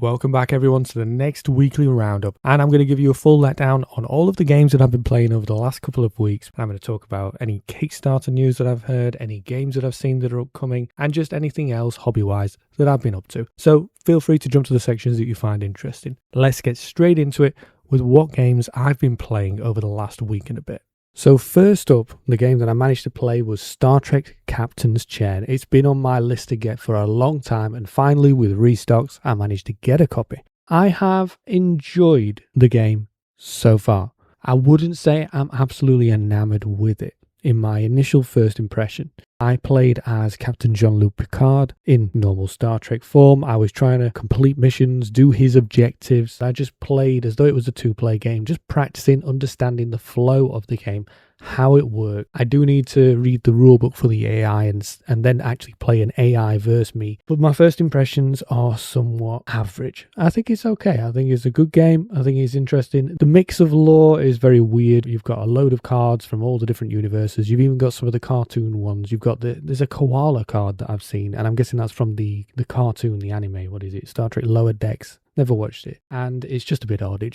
welcome back everyone to the next weekly roundup, and I'm going to give you a full letdown on all of the games that I've been playing over the last couple of weeks. I'm going to talk about any Kickstarter news that I've heard, any games that I've seen that are upcoming, and just anything else hobby-wise that I've been up to. So feel free to jump to the sections that you find interesting. Let's get straight into it with what games I've been playing over the last week and a bit. So first up, the game that I managed to play was Star Trek Captain's Chair. It's been on my list to get for a long time, and finally with restocks I managed to get a copy. I have enjoyed the game so far. I wouldn't say I'm absolutely enamored with it. In my initial first impression, I played as Captain Jean-Luc Picard in normal Star Trek form. I was trying to complete missions, do his objectives. I just played as though it was a two-player game, just practicing, understanding the flow of the game, how it worked. I do need to read the rulebook for the AI and then actually play an AI versus me. But my first impressions are somewhat average. I think it's okay. I think it's a good game. I think it's interesting. The mix of lore is very weird. You've got a load of cards from all the different universes. You've even got some of the cartoon ones. You've got there's a koala card that I've seen, and I'm guessing that's from the cartoon, the anime. What is it? Star Trek Lower Decks. Never watched it, and it's just a bit odd. It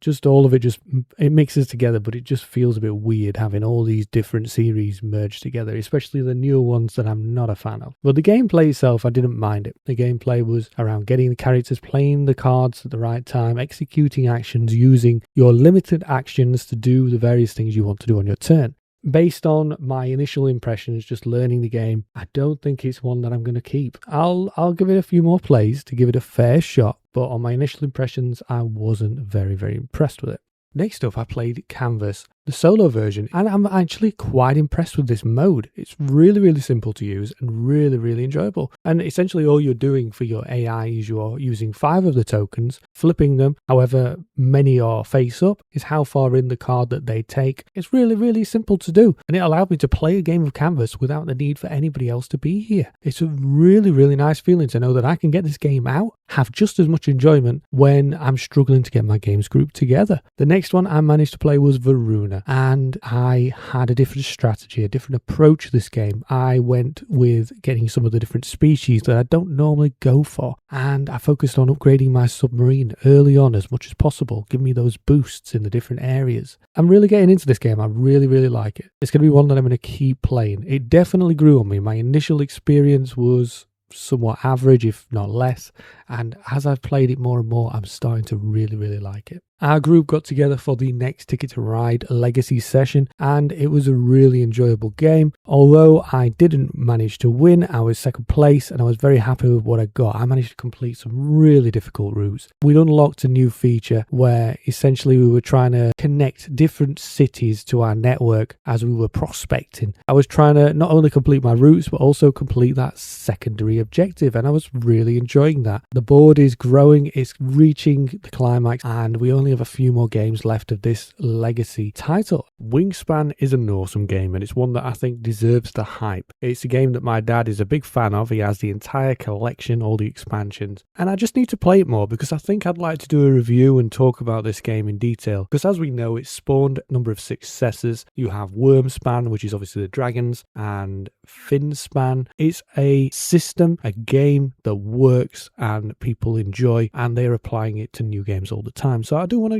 just all of it just it mixes together, but it just feels a bit weird having all these different series merged together, especially the newer ones that I'm not a fan of. But the gameplay itself, I didn't mind it. The gameplay was around getting the characters, playing the cards at the right time, executing actions, using your limited actions to do the various things you want to do on your turn. Based on my initial impressions, just learning the game, I don't think it's one that I'm going to keep. I'll give it a few more plays to give it a fair shot, but on my initial impressions, I wasn't very, very impressed with it. Next up, I played Canvas, the solo version, and I'm actually quite impressed with this mode. It's really, really simple to use and really, really enjoyable. And essentially all you're doing for your AI is you're using 5 of the tokens, flipping them, however many are face up, is how far in the card that they take. It's really, really simple to do. And it allowed me to play a game of Canvas without the need for anybody else to be here. It's a really, really nice feeling to know that I can get this game out, have just as much enjoyment when I'm struggling to get my games grouped together. The next one I managed to play was Varuna, and I had a different strategy, a different approach to this game. I went with getting some of the different species that I don't normally go for, and I focused on upgrading my submarine early on as much as possible, giving me those boosts in the different areas. I'm really getting into this game. I really, really like it. It's going to be one that I'm going to keep playing. It definitely grew on me. My initial experience was somewhat average, if not less, and as I've played it more and more, I'm starting to really, really like it. Our group got together for the next Ticket to Ride Legacy session, and it was a really enjoyable game. Although I didn't manage to win, I was second place, and I was very happy with what I got. I managed to complete some really difficult routes. We'd unlocked a new feature where essentially we were trying to connect different cities to our network as we were prospecting. I was trying to not only complete my routes, but also complete that secondary objective, and I was really enjoying that. The board is growing, it's reaching the climax, and we only have a few more games left of this legacy title. Wingspan is an awesome game, and it's one that I think deserves the hype. It's a game that my dad is a big fan of. He has the entire collection, all the expansions, and I just need to play it more because I think I'd like to do a review and talk about this game in detail, because as we know, it's spawned a number of successors. You have Wormspan, which is obviously the dragons, and Finspan. It's a system, a game that works and people enjoy, and they're applying it to new games all the time. So I do want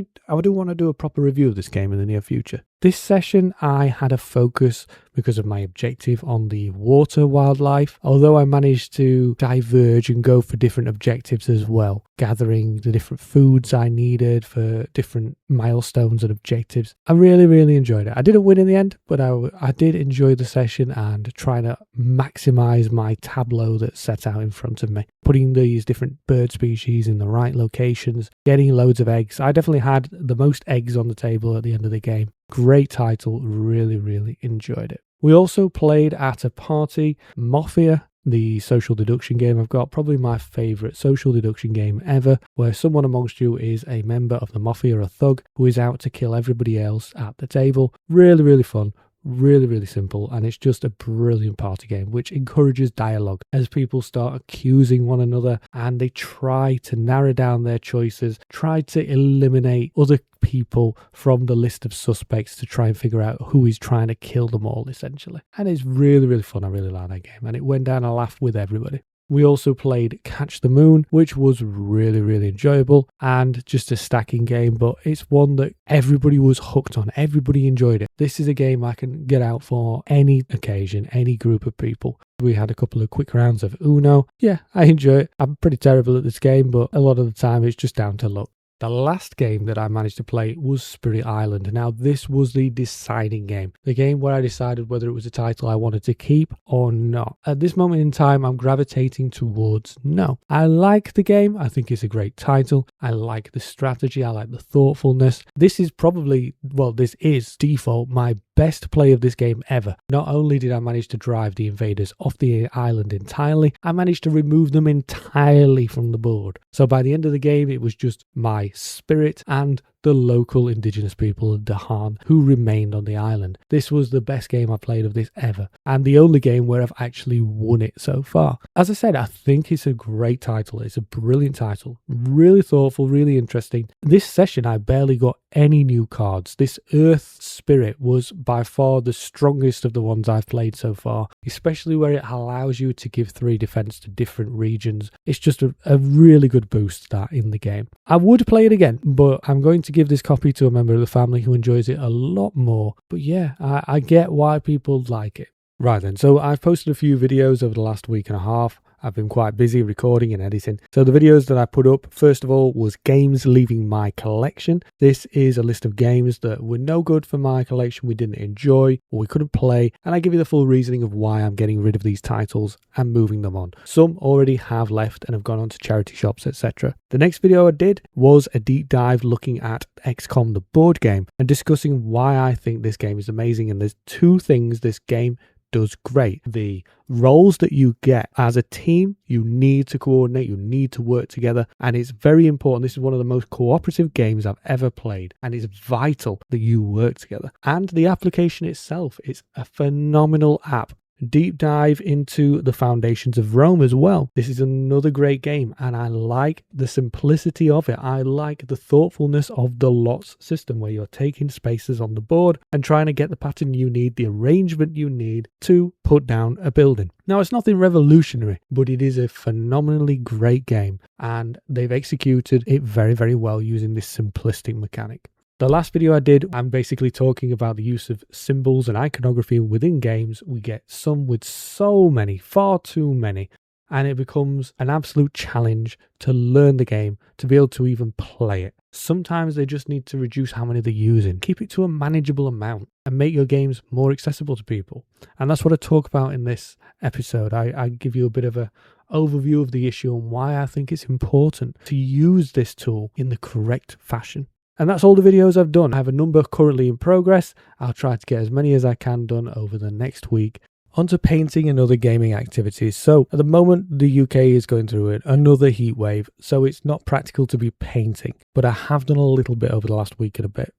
to do a proper review of this game in the near future. This session I had a focus because of my objective on the water wildlife, although I managed to diverge and go for different objectives as well, gathering the different foods I needed for different milestones and objectives. I really, really enjoyed it. I didn't win in the end, but I did enjoy the session and trying to maximize my tableau that's set out in front of me, putting these different bird species in the right locations, getting loads of eggs. I definitely had the most eggs on the table at the end of the game. Great title, really, really enjoyed it. We also played at a party, Mafia, the social deduction game I've got, probably my favourite social deduction game ever, where someone amongst you is a member of the Mafia, a thug, who is out to kill everybody else at the table. Really, really fun. Really, really simple, and it's just a brilliant party game which encourages dialogue as people start accusing one another and they try to narrow down their choices, try to eliminate other people from the list of suspects to try and figure out who is trying to kill them all, essentially. And it's really, really fun. I really like that game, and it went down a laugh with everybody. We also played Catch the Moon, which was really, really enjoyable and just a stacking game, but it's one that everybody was hooked on. Everybody enjoyed it. This is a game I can get out for any occasion, any group of people. We had a couple of quick rounds of Uno. Yeah, I enjoy it. I'm pretty terrible at this game, but a lot of the time it's just down to luck. The last game that I managed to play was Spirit Island. Now, this was the deciding game. The game where I decided whether it was a title I wanted to keep or not. At this moment in time, I'm gravitating towards no. I like the game. I think it's a great title. I like the strategy. I like the thoughtfulness. This is probably, well, this is default my best play of this game ever. Not only did I manage to drive the invaders off the island entirely, I managed to remove them entirely from the board. So by the end of the game, it was just my spirit and the local indigenous people of Dahan who remained on the island. This was the best game I played of this ever, and the only game where I've actually won it so far. As I said, I think it's a great title. It's a brilliant title. Really thoughtful, really interesting. This session, I barely got any new cards. This Earth Spirit was by far the strongest of the ones I've played so far, especially where it allows you to give 3 defense to different regions. It's just a really good boost that in the game. I would play it again, but I'm going to give this copy to a member of the family who enjoys it a lot more. But yeah, I get why people like it. Right then, so I've posted a few videos over the last week and a half. I've been quite busy recording and editing. So the videos that I put up, first of all, was games leaving my collection. This is a list of games that were no good for my collection, we didn't enjoy, or we couldn't play, and I give you the full reasoning of why I'm getting rid of these titles and moving them on. Some already have left and have gone on to charity shops, etc. The next video I did was a deep dive looking at XCOM the board game and discussing why I think this game is amazing, and there's 2 things this game does great. The roles that you get as a team, you need to coordinate, you need to work together, and it's very important. This is one of the most cooperative games I've ever played, and it's vital that you work together. And the application itself, it's a phenomenal app. Deep dive into the foundations of Rome as well. This is another great game, and I like the simplicity of it. I like the thoughtfulness of the lots system, where you're taking spaces on the board and trying to get the pattern you need, the arrangement you need to put down a building. Now, it's nothing revolutionary, but it is a phenomenally great game, and they've executed it very, very well using this simplistic mechanic. The last video I did, I'm basically talking about the use of symbols and iconography within games. We get some with so many, far too many, and it becomes an absolute challenge to learn the game, to be able to even play it. Sometimes they just need to reduce how many they're using, keep it to a manageable amount, and make your games more accessible to people. And that's what I talk about in this episode. I give you a bit of an overview of the issue and why I think it's important to use this tool in the correct fashion. And that's all the videos I've done. I have a number currently in progress. I'll try to get as many as I can done over the next week. Onto painting and other gaming activities. So at the moment, the UK is going through another heat wave, so it's not practical to be painting, but I have done a little bit over the last week and a bit.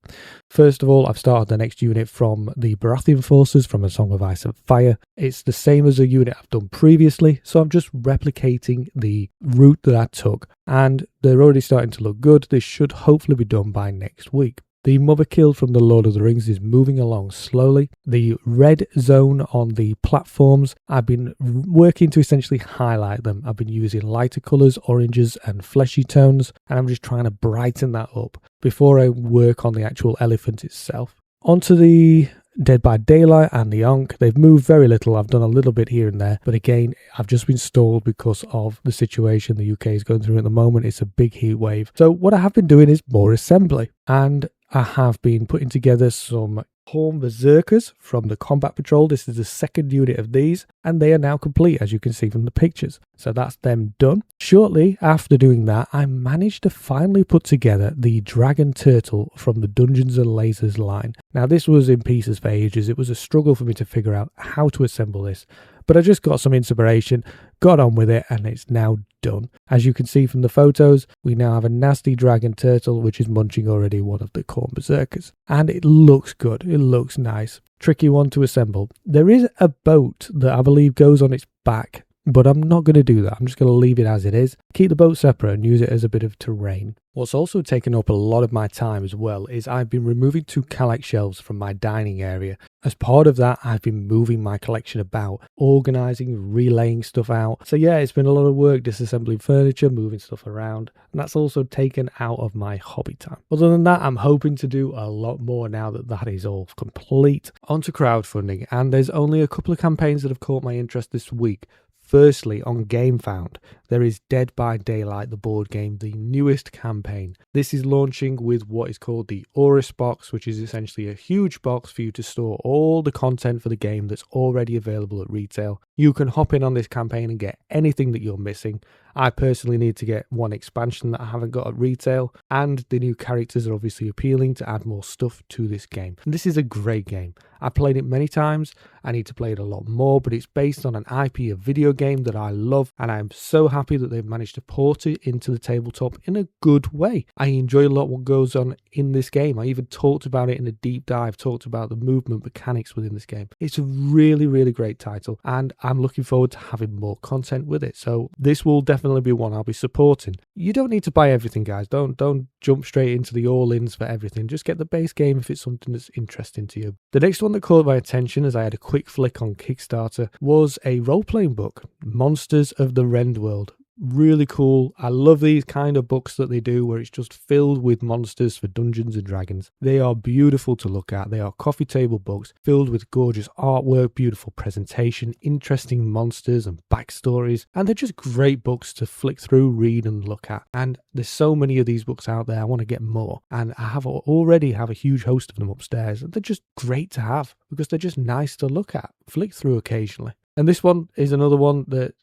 First of all, I've started the next unit from the Baratheon forces from A Song of Ice and Fire. It's the same as a unit I've done previously, so I'm just replicating the route that I took, and they're already starting to look good. This should hopefully be done by next week. The Mother Killed from the Lord of the Rings is moving along slowly. The red zone on the platforms, I've been working to essentially highlight them. I've been using lighter colours, oranges and fleshy tones, and I'm just trying to brighten that up before I work on the actual elephant itself. Onto the Dead by Daylight and the Ankh. They've moved very little. I've done a little bit here and there, but again, I've just been stalled because of the situation the UK is going through at the moment. It's a big heat wave. So what I have been doing is more assembly, and I have been putting together some Horn Berserkers from the Combat Patrol. This is the second unit of these, and they are now complete, as you can see from the pictures. So that's them done. Shortly after doing that, I managed to finally put together the Dragon Turtle from the Dungeons and Lasers line. Now, this was in pieces for ages. It was a struggle for me to figure out how to assemble this, but I just got some inspiration, got on with it, and it's now done. As you can see from the photos, we now have a nasty dragon turtle which is munching already one of the Khorne Berserkers, and it looks good. It looks nice. Tricky one to assemble. There is a boat that I believe goes on its back. But I'm not going to do that. I'm just going to leave it as it is, keep the boat separate and use it as a bit of terrain. What's also taken up a lot of my time as well is I've been removing 2 Kallax shelves from my dining area. As part of that, I've been moving my collection about, organising, relaying stuff out. So yeah, it's been a lot of work disassembling furniture, moving stuff around, and that's also taken out of my hobby time. Other than that, I'm hoping to do a lot more now that that is all complete. Onto crowdfunding, and there's only a couple of campaigns that have caught my interest this week. Firstly, on GameFound, there is Dead by Daylight, the board game, the newest campaign. This is launching with what is called the Oris box, which is essentially a huge box for you to store all the content for the game that's already available at retail. You can hop in on this campaign and get anything that you're missing. I personally need to get one expansion that I haven't got at retail, and the new characters are obviously appealing to add more stuff to this game. And this is a great game. I've played it many times. I need to play it a lot more, but it's based on an IP, a video game that I love, and I'm so happy that they've managed to port it into the tabletop in a good way. I enjoy a lot what goes on in this game. I even talked about it in a deep dive, talked about the movement mechanics within this game. It's a really, really great title, and I'm looking forward to having more content with it. So this will definitely be one I'll be supporting. You don't need to buy everything, guys. Don't jump straight into the all-ins for everything. Just get the base game if it's something that's interesting to you. The next one that caught my attention as I had a quick flick on Kickstarter was a role-playing book, Monsters of the Rend World. Really cool. I love these kind of books that they do where it's just filled with monsters for Dungeons and Dragons. They are beautiful to look at. They are coffee table books filled with gorgeous artwork, beautiful presentation, interesting monsters and backstories, and they're just great books to flick through, read and look at. And there's so many of these books out there. I want to get more, and I already have a huge host of them upstairs, and they're just great to have because they're just nice to look at, flick through occasionally. And this one is another one that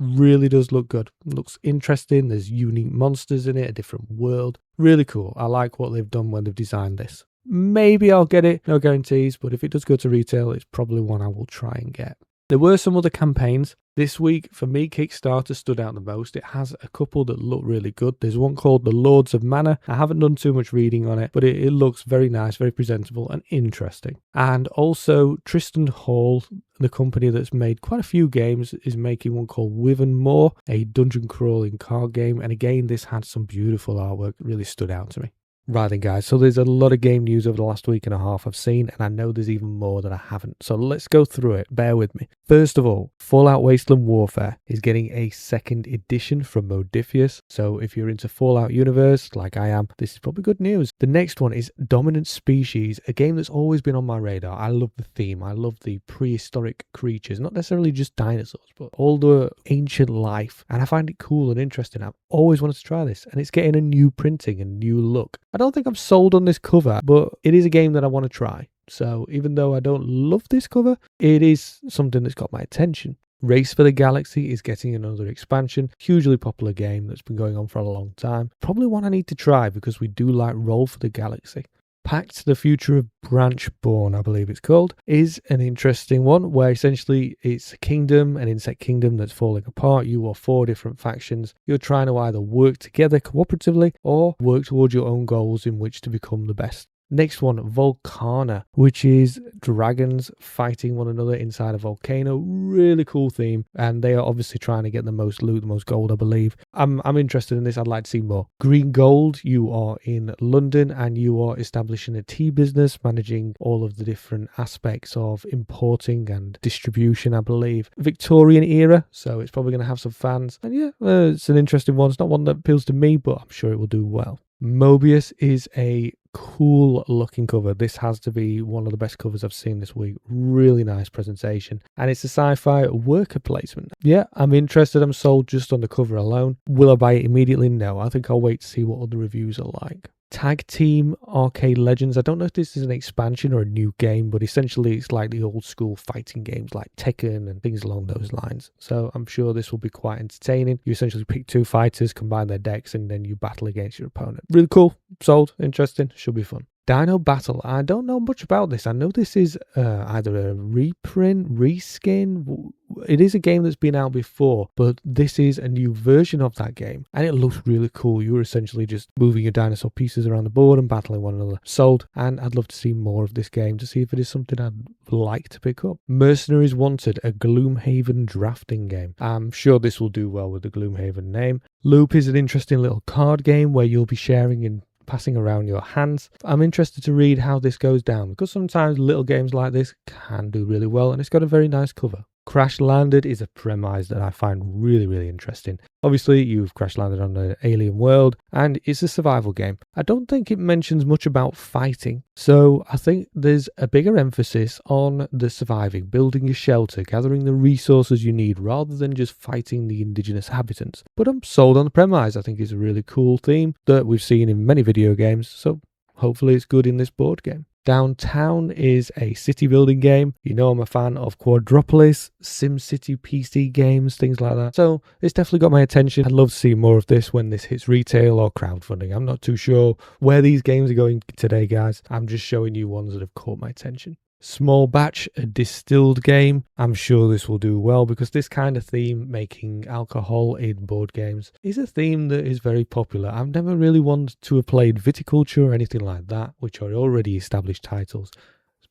really does look good. Looks interesting. There's unique monsters in it, a different world. Really cool. I like what they've done when they've designed this. Maybe I'll get it, no guarantees, but if it does go to retail, it's probably one I will try and get. There were some other campaigns. This week, for me, Kickstarter stood out the most. It has a couple that look really good. There's one called The Lords of Mana. I haven't done too much reading on it, but it looks very nice, very presentable and interesting. And also, Tristan Hall, the company that's made quite a few games, is making one called Wyvern Moor, a dungeon crawling card game. And again, this had some beautiful artwork. It really stood out to me. Right then, guys, so there's a lot of game news over the last week and a half I've seen, and I know there's even more that I haven't. So let's go through it. Bear with me. First of all, Fallout Wasteland Warfare is getting a second edition from Modiphius. So if you're into Fallout universe, like I am, this is probably good news. The next one is Dominant Species, a game that's always been on my radar. I love the theme. I love the prehistoric creatures, not necessarily just dinosaurs, but all the ancient life. And I find it cool and interesting. I've always wanted to try this, and it's getting a new printing and new look. I don't think I'm sold on this cover, but it is a game that I want to try. So even though I don't love this cover, it is something that's got my attention. Race for the Galaxy is getting another expansion. Hugely popular game that's been going on for a long time. Probably one I need to try because we do like Roll for the Galaxy. Pact, the Future of Branchborn, I believe it's called, is an interesting one where essentially it's a kingdom, an insect kingdom that's falling apart. You are 4 different factions. You're trying to either work together cooperatively or work towards your own goals in which to become the best. Next one, Volcana, which is dragons fighting one another inside a volcano. Really cool theme, and they are obviously trying to get the most loot, the most gold, I believe. I'm interested in this. I'd like to see more. Green Gold, you are in London and you are establishing a tea business, managing all of the different aspects of importing and distribution, I believe. Victorian era, so it's probably going to have some fans. And yeah, it's an interesting one. It's not one that appeals to me, but I'm sure it will do well. Mobius is a cool looking cover. This has to be one of the best covers I've seen this week. Really nice presentation, and it's a sci-fi worker placement. Yeah, I'm interested. I'm sold just on the cover alone. Will I buy it immediately? No, I think I'll wait to see what other reviews are like. Tag Team Arcade Legends. I don't know if this is an expansion or a new game, but essentially it's like the old school fighting games like Tekken and things along those lines. So I'm sure this will be quite entertaining. You essentially pick 2 fighters, combine their decks, and then you battle against your opponent. Really cool. Sold. Interesting. Should be fun. Dino Battle. I don't know much about this. I know this is either a reprint, reskin. It is a game that's been out before, but this is a new version of that game. And it looks really cool. You're essentially just moving your dinosaur pieces around the board and battling one another. Sold. And I'd love to see more of this game to see if it is something I'd like to pick up. Mercenaries Wanted, a Gloomhaven drafting game. I'm sure this will do well with the Gloomhaven name. Loop is an interesting little card game where you'll be sharing and passing around your hands. I'm interested to read how this goes down because sometimes little games like this can do really well, and it's got a very nice cover. Crash Landed is a premise that I find really interesting. Obviously, you've crash landed on an alien world, and it's a survival game. I don't think it mentions much about fighting, so I think there's a bigger emphasis on the surviving, building your shelter, gathering the resources you need, rather than just fighting the indigenous inhabitants. But I'm sold on the premise. I think it's a really cool theme that we've seen in many video games, so hopefully it's good in this board game. Downtown is a city building game. You know I'm a fan of Quadropolis, SimCity PC games, things like that. So it's definitely got my attention. I'd love to see more of this when this hits retail or crowdfunding. I'm not too sure where these games are going today, guys. I'm just showing you ones that have caught my attention. Small Batch, a distilled game. I'm sure this will do well because this kind of theme, making alcohol in board games, is a theme that is very popular. I've never really wanted to have played viticulture or anything like that, which are already established titles,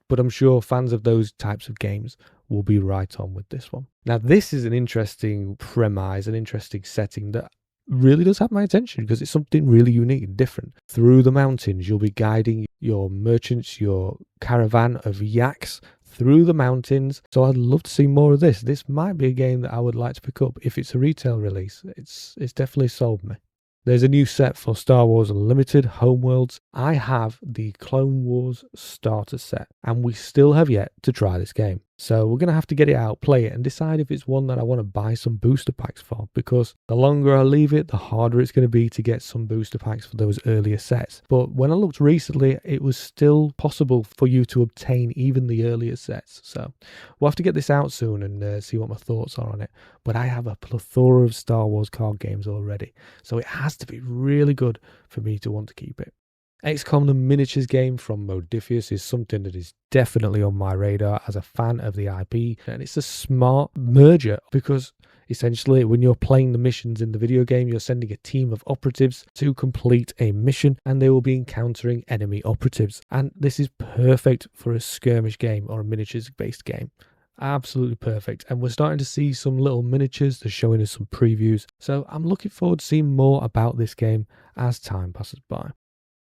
but I'm sure fans of those types of games will be right on with this one. Now, this is an interesting premise, an interesting setting that really does have my attention because it's something really unique and different. Through the mountains, you'll be guiding your merchants, your caravan of yaks through the mountains. So I'd love to see more of this. This might be a game that I would like to pick up if it's a retail release. It's definitely sold me. There's a new set for Star Wars Unlimited Homeworlds. I have the Clone Wars starter set, and we still have yet to try this game. So we're going to have to get it out, play it, and decide if it's one that I want to buy some booster packs for, because the longer I leave it, the harder it's going to be to get some booster packs for those earlier sets. But when I looked recently, it was still possible for you to obtain even the earlier sets. So we'll have to get this out soon and see what my thoughts are on it. But I have a plethora of Star Wars card games already, so it has to be really good for me to want to keep it. XCOM the miniatures game from Modiphius is something that is definitely on my radar as a fan of the IP, and it's a smart merger because essentially when you're playing the missions in the video game, you're sending a team of operatives to complete a mission and they will be encountering enemy operatives, and this is perfect for a skirmish game or a miniatures based game. Absolutely perfect. And we're starting to see some little miniatures. They're showing us some previews, so I'm looking forward to seeing more about this game as time passes by.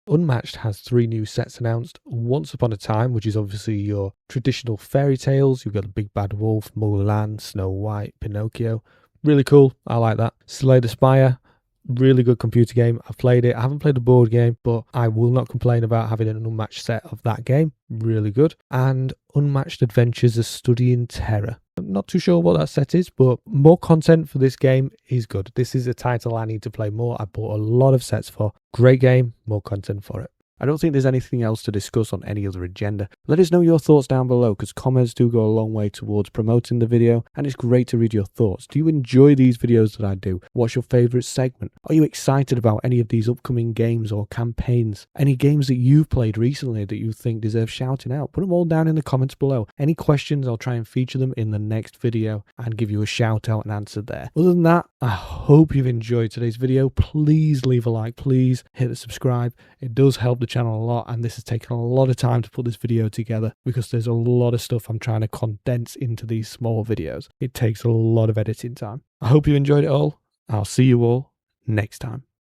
Unmatched has 3 new sets announced. Once Upon a Time, which is obviously your traditional fairy tales. You've got the Big Bad Wolf, Mulan, Snow White, Pinocchio. Really cool. I like that. Slay the Spire. Really good computer game. I've played it. I haven't played the board game, but I will not complain about having an unmatched set of that game. Really good. And Unmatched Adventures: A Study in Terror. I'm not too sure what that set is, but more content for this game is good. This is a title I need to play more. I bought a lot of sets for. Great game, more content for it. I don't think there's anything else to discuss on any other agenda. Let us know your thoughts down below, because comments do go a long way towards promoting the video, and it's great to read your thoughts. Do you enjoy these videos that I do? What's your favourite segment? Are you excited about any of these upcoming games or campaigns? Any games that you've played recently that you think deserve shouting out? Put them all down in the comments below. Any questions, I'll try and feature them in the next video and give you a shout out and answer there. Other than that, I hope you've enjoyed today's video. Please leave a like, please hit the subscribe. It does help the channel a lot, and this has taken a lot of time to put this video together because there's a lot of stuff I'm trying to condense into these small videos. It takes a lot of editing time. I hope you enjoyed it all. I'll see you all next time.